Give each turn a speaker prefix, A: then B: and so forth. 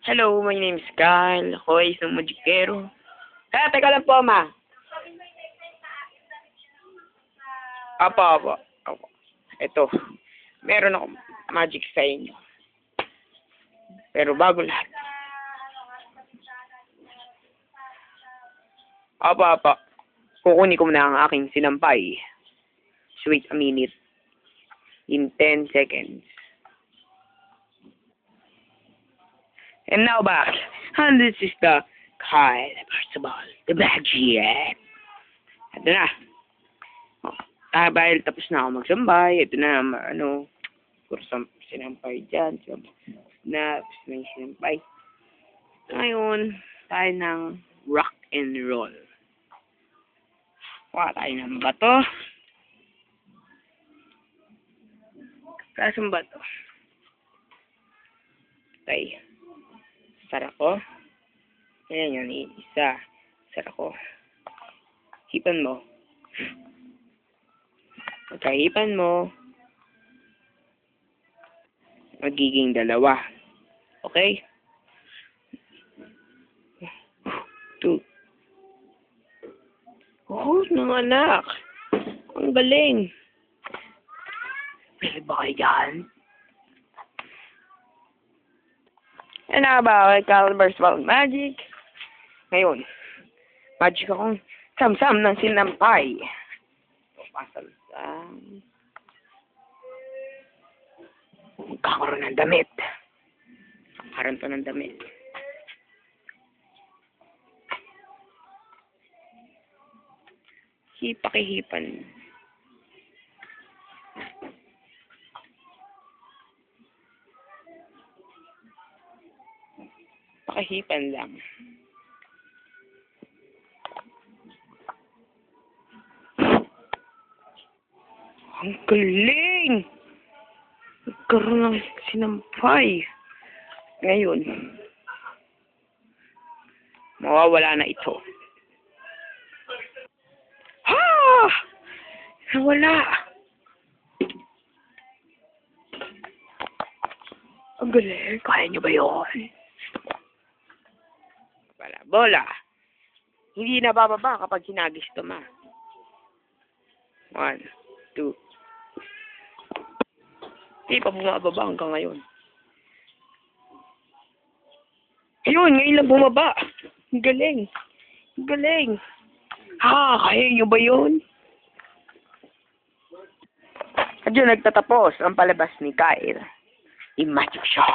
A: Hello, my name is Kyle. Ako ay isang magikero. Teka lang po, ma. Apo. Ito, meron akong magic sa inyo. Pero bago lahat. Apo. Kukunin ko na ang aking sinampay. Wait a minute. In 10 seconds. And now back. And this is the Kyle Percival, the Magic. Ito na. Dahil tapos na ako magsambay. Ito na, puro sinampay dyan. Tapos may sinampay. Ngayon, tayo ng rock and roll. Kuha tayo ng bato. Kasang bato. Okay. Sara ko. Ayan yan, isa. Sara ko. Hipan mo. Pagkahipan mo, magiging dalawa. Okay? 2. Oh, ng anak. Ang galing. Pwede ba kayo dyan? Yan na ba, kay Kyle Percival Magic. Ngayon, magic akong sam-sam ng sinampay. Pasal-sam. Magkakaroon ng damit. Magkakaroon pa ng damit. Pakihipan. Pakihipan lang. Ang galing! Nagkaroon ng sinampay. Ngayon, mawawala na ito. Ha! Nawala! Ang galing. Kaya niyo ba yun? Bola. Hindi na bababa kapag hinagis ito, ma. 1, 2. Hindi pa bumababa hanggang ngayon. Ayun, ngayon lang bumaba. Ang galing. Ang galing. Ha, kaya nyo ba yun? At yun, nagtatapos ang palabas ni Kyle. The Magic Show.